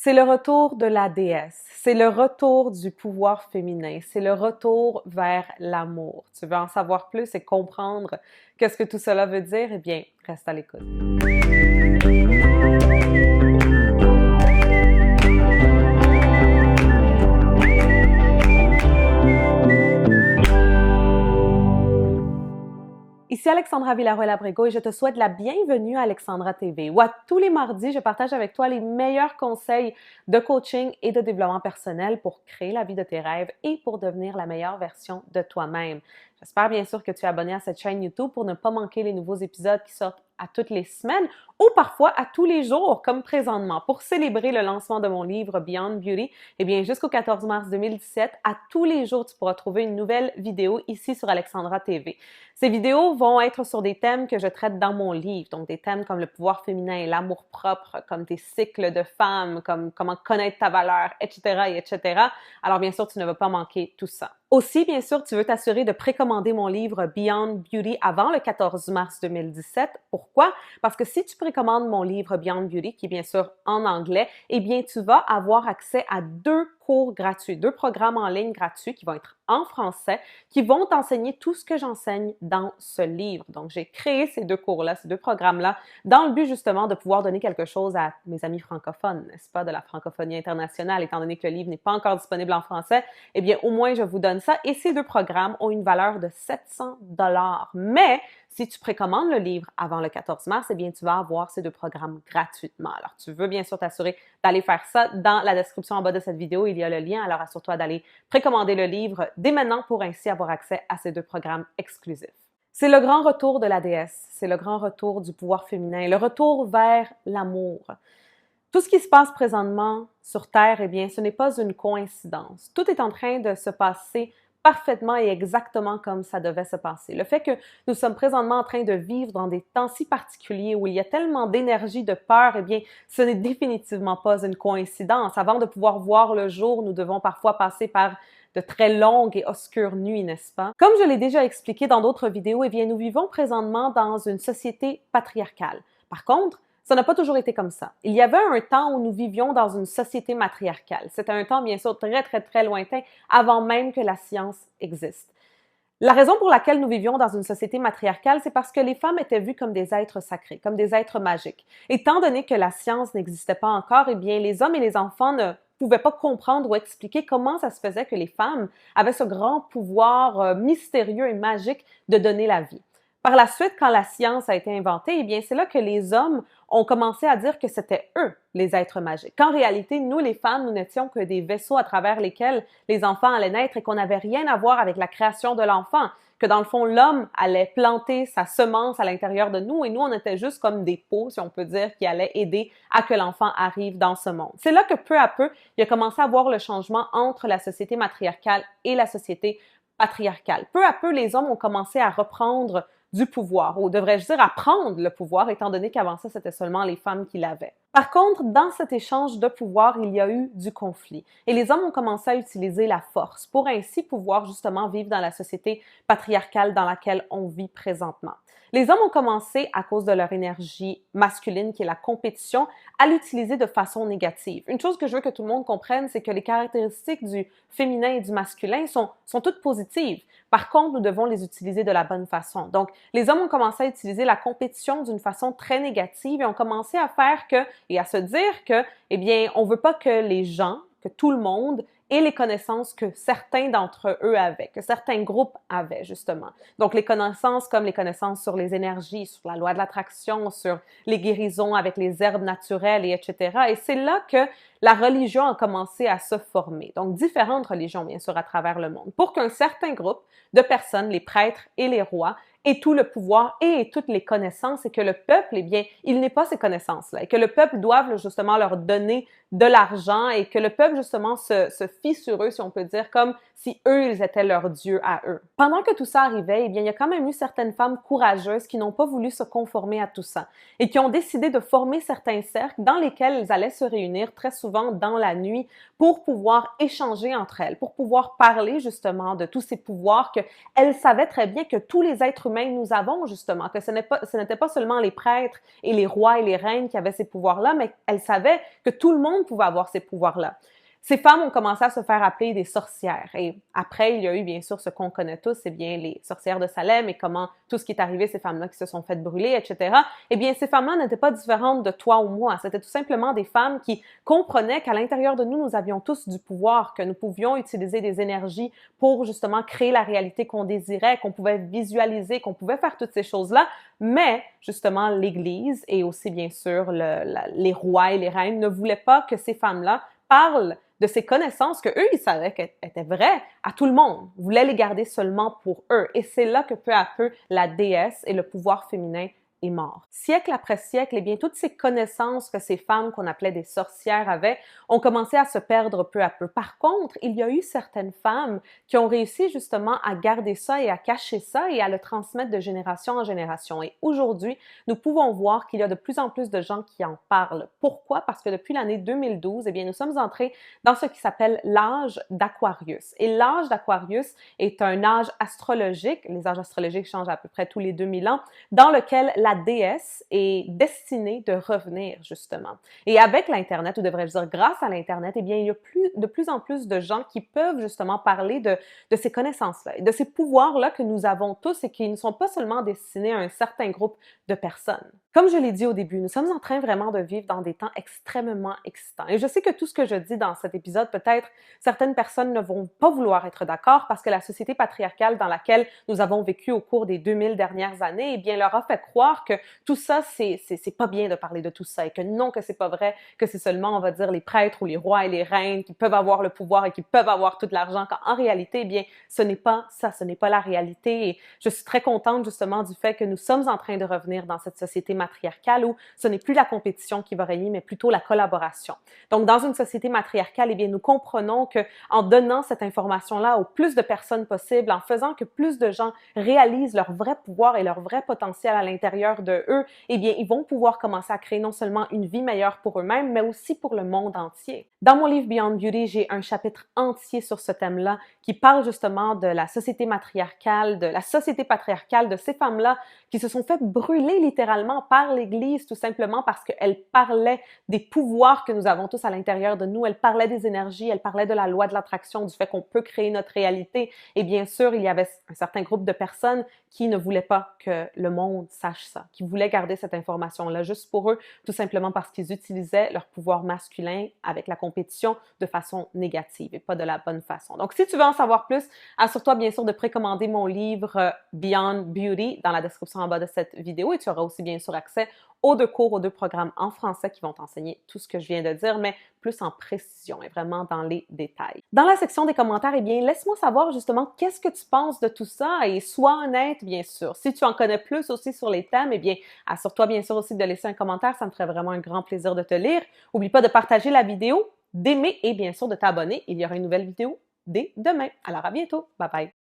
C'est le retour de la déesse, c'est le retour du pouvoir féminin, c'est le retour vers l'amour. Tu veux en savoir plus et comprendre qu'est-ce que tout cela veut dire? Eh bien, reste à l'écoute. Ici Alexandra Villaroel-Abrego et je te souhaite la bienvenue à Alexandra TV, où à tous les mardis, je partage avec toi les meilleurs conseils de coaching et de développement personnel pour créer la vie de tes rêves et pour devenir la meilleure version de toi-même. J'espère bien sûr que tu es abonné à cette chaîne YouTube pour ne pas manquer les nouveaux épisodes qui sortent à toutes les semaines ou parfois à tous les jours, comme présentement. Pour célébrer le lancement de mon livre Beyond Beauty, eh bien jusqu'au 14 mars 2017, à tous les jours, tu pourras trouver une nouvelle vidéo ici sur Alexandra TV. Ces vidéos vont être sur des thèmes que je traite dans mon livre, donc des thèmes comme le pouvoir féminin, l'amour-propre, comme tes cycles de femme, comme comment connaître ta valeur, etc., etc. Alors bien sûr, tu ne vas pas manquer tout ça. Aussi, bien sûr, tu veux t'assurer de précommander mon livre Beyond Beauty avant le 14 mars 2017. Pourquoi? Parce que si tu précommandes mon livre Beyond Beauty, qui est bien sûr en anglais, eh bien, tu vas avoir accès à 2 cours gratuits, 2 programmes en ligne gratuits qui vont être en français, qui vont t'enseigner tout ce que j'enseigne dans ce livre. Donc, j'ai créé ces 2 cours-là, ces 2 programmes-là, dans le but justement de pouvoir donner quelque chose à mes amis francophones, n'est-ce pas, de la francophonie internationale, étant donné que le livre n'est pas encore disponible en français, eh bien, au moins, je vous donne ça. Et ces 2 programmes ont une valeur de 700 $. Mais si tu précommandes le livre avant le 14 mars, eh bien, tu vas avoir ces 2 programmes gratuitement. Alors, tu veux bien sûr t'assurer d'aller faire ça. Dans la description en bas de cette vidéo, il y a le lien. Alors, assure-toi d'aller précommander le livre dès maintenant pour ainsi avoir accès à ces 2 programmes exclusifs. C'est le grand retour de la déesse. C'est le grand retour du pouvoir féminin, le retour vers l'amour. Tout ce qui se passe présentement sur Terre, eh bien, ce n'est pas une coïncidence. Tout est en train de se passer parfaitement et exactement comme ça devait se passer. Le fait que nous sommes présentement en train de vivre dans des temps si particuliers où il y a tellement d'énergie, de peur, eh bien, ce n'est définitivement pas une coïncidence. Avant de pouvoir voir le jour, nous devons parfois passer par de très longues et obscures nuits, n'est-ce pas? Comme je l'ai déjà expliqué dans d'autres vidéos, eh bien, nous vivons présentement dans une société patriarcale. Par contre, ça n'a pas toujours été comme ça. Il y avait un temps où nous vivions dans une société matriarcale. C'était un temps, bien sûr, très lointain, avant même que la science existe. La raison pour laquelle nous vivions dans une société matriarcale, c'est parce que les femmes étaient vues comme des êtres sacrés, comme des êtres magiques. Étant donné que la science n'existait pas encore, eh bien, les hommes et les enfants ne pouvaient pas comprendre ou expliquer comment ça se faisait que les femmes avaient ce grand pouvoir mystérieux et magique de donner la vie. Par la suite, quand la science a été inventée, eh bien, c'est là que les hommes ont commencé à dire que c'était eux, les êtres magiques. Qu'en réalité, nous, les femmes, nous n'étions que des vaisseaux à travers lesquels les enfants allaient naître et qu'on n'avait rien à voir avec la création de l'enfant. Que dans le fond, l'homme allait planter sa semence à l'intérieur de nous et nous, on était juste comme des pots, si on peut dire, qui allaient aider à que l'enfant arrive dans ce monde. C'est là que peu à peu, il a commencé à voir le changement entre la société matriarcale et la société patriarcale. Peu à peu, les hommes ont commencé à reprendre du pouvoir, ou devrais-je dire à prendre le pouvoir, étant donné qu'avant ça, c'était seulement les femmes qui l'avaient. Par contre, dans cet échange de pouvoir, il y a eu du conflit. Et les hommes ont commencé à utiliser la force pour ainsi pouvoir justement vivre dans la société patriarcale dans laquelle on vit présentement. Les hommes ont commencé, à cause de leur énergie masculine, qui est la compétition, à l'utiliser de façon négative. Une chose que je veux que tout le monde comprenne, c'est que les caractéristiques du féminin et du masculin sont toutes positives. Par contre, nous devons les utiliser de la bonne façon. Donc, les hommes ont commencé à utiliser la compétition d'une façon très négative et ont commencé à faire que, et à se dire que, eh bien, on veut pas que les gens, que tout le monde ait les connaissances que certains d'entre eux avaient, que certains groupes avaient, justement. Donc, les connaissances comme les connaissances sur les énergies, sur la loi de l'attraction, sur les guérisons avec les herbes naturelles, et etc. Et c'est là que la religion a commencé à se former. Donc, différentes religions, bien sûr, à travers le monde, pour qu'un certain groupe de personnes, les prêtres et les rois, aient tout le pouvoir et toutes les connaissances et que le peuple, eh bien, il n'ait pas ces connaissances-là et que le peuple doive justement leur donner de l'argent et que le peuple justement se fie sur eux, si on peut dire, comme si eux, ils étaient leur Dieu à eux. Pendant que tout ça arrivait, eh bien, il y a quand même eu certaines femmes courageuses qui n'ont pas voulu se conformer à tout ça et qui ont décidé de former certains cercles dans lesquels elles allaient se réunir très souvent dans la nuit pour pouvoir échanger entre elles, pour pouvoir parler justement de tous ces pouvoirs qu'elles savaient très bien que tous les êtres humains nous avons justement, que ce n'était pas seulement les prêtres et les rois et les reines qui avaient ces pouvoirs-là, mais elles savaient que tout le monde monde pouvait avoir ces pouvoirs-là. Ces femmes ont commencé à se faire appeler des sorcières. Et après, il y a eu bien sûr ce qu'on connaît tous, c'est bien les sorcières de Salem et comment tout ce qui est arrivé, ces femmes-là qui se sont faites brûler, etc. Eh bien, ces femmes-là n'étaient pas différentes de toi ou moi. C'était tout simplement des femmes qui comprenaient qu'à l'intérieur de nous, nous avions tous du pouvoir, que nous pouvions utiliser des énergies pour justement créer la réalité qu'on désirait, qu'on pouvait visualiser, qu'on pouvait faire toutes ces choses-là. Mais justement, l'Église et aussi bien sûr les rois et les reines ne voulaient pas que ces femmes-là parlent de ces connaissances que eux, ils savaient qu'elles étaient vraies à tout le monde, voulaient les garder seulement pour eux. Et c'est là que peu à peu, la déesse et le pouvoir féminin est mort. Siècle après siècle, eh bien, toutes ces connaissances que ces femmes qu'on appelait des sorcières avaient ont commencé à se perdre peu à peu. Par contre, il y a eu certaines femmes qui ont réussi justement à garder ça et à cacher ça et à le transmettre de génération en génération. Et aujourd'hui, nous pouvons voir qu'il y a de plus en plus de gens qui en parlent. Pourquoi? Parce que depuis l'année 2012, eh bien, nous sommes entrés dans ce qui s'appelle l'âge d'Aquarius. Et l'âge d'Aquarius est un âge astrologique, les âges astrologiques changent à peu près tous les 2000 ans, dans lequel la déesse est destinée de revenir, justement. Et avec l'Internet, ou devrais-je dire grâce à l'Internet, eh bien, il y a de plus en plus de gens qui peuvent justement parler de ces connaissances-là, de ces pouvoirs-là que nous avons tous et qui ne sont pas seulement destinés à un certain groupe de personnes. Comme je l'ai dit au début, nous sommes en train vraiment de vivre dans des temps extrêmement excitants. Et je sais que tout ce que je dis dans cet épisode, peut-être certaines personnes ne vont pas vouloir être d'accord parce que la société patriarcale dans laquelle nous avons vécu au cours des 2000 dernières années, eh bien, leur a fait croire que tout ça, c'est pas bien de parler de tout ça et que non, que c'est pas vrai, que c'est seulement, on va dire, les prêtres ou les rois et les reines qui peuvent avoir le pouvoir et qui peuvent avoir tout l'argent, quand en réalité, eh bien, ce n'est pas ça, ce n'est pas la réalité. Et je suis très contente justement du fait que nous sommes en train de revenir dans cette société matriarcale où ce n'est plus la compétition qui va régner, mais plutôt la collaboration. Donc, dans une société matriarcale, eh bien, nous comprenons que en donnant cette information-là au plus de personnes possible, en faisant que plus de gens réalisent leur vrai pouvoir et leur vrai potentiel à l'intérieur de eux, eh bien, ils vont pouvoir commencer à créer non seulement une vie meilleure pour eux-mêmes, mais aussi pour le monde entier. Dans mon livre Beyond Beauty, j'ai un chapitre entier sur ce thème-là qui parle justement de la société matriarcale, de la société patriarcale, de ces femmes-là qui se sont fait brûler littéralement par l'Église, tout simplement parce qu'elles parlaient des pouvoirs que nous avons tous à l'intérieur de nous, elles parlaient des énergies, elles parlaient de la loi de l'attraction, du fait qu'on peut créer notre réalité. Et bien sûr, il y avait un certain groupe de personnes qui ne voulaient pas que le monde sache ça, qui voulaient garder cette information-là juste pour eux, tout simplement parce qu'ils utilisaient leur pouvoir masculin avec la compétition de façon négative et pas de la bonne façon. Donc, si tu veux en savoir plus, assure-toi bien sûr de précommander mon livre Beyond Beauty dans la description en bas de cette vidéo et tu auras aussi bien sûr accès aux 2 cours, aux 2 programmes en français qui vont t'enseigner tout ce que je viens de dire, mais plus en précision et vraiment dans les détails. Dans la section des commentaires, eh bien, laisse-moi savoir justement qu'est-ce que tu penses de tout ça et sois honnête, bien sûr. Si tu en connais plus aussi sur les thèmes, eh bien, assure-toi bien sûr aussi de laisser un commentaire, ça me ferait vraiment un grand plaisir de te lire. N'oublie pas de partager la vidéo, d'aimer et bien sûr de t'abonner. Il y aura une nouvelle vidéo dès demain. Alors à bientôt, bye bye!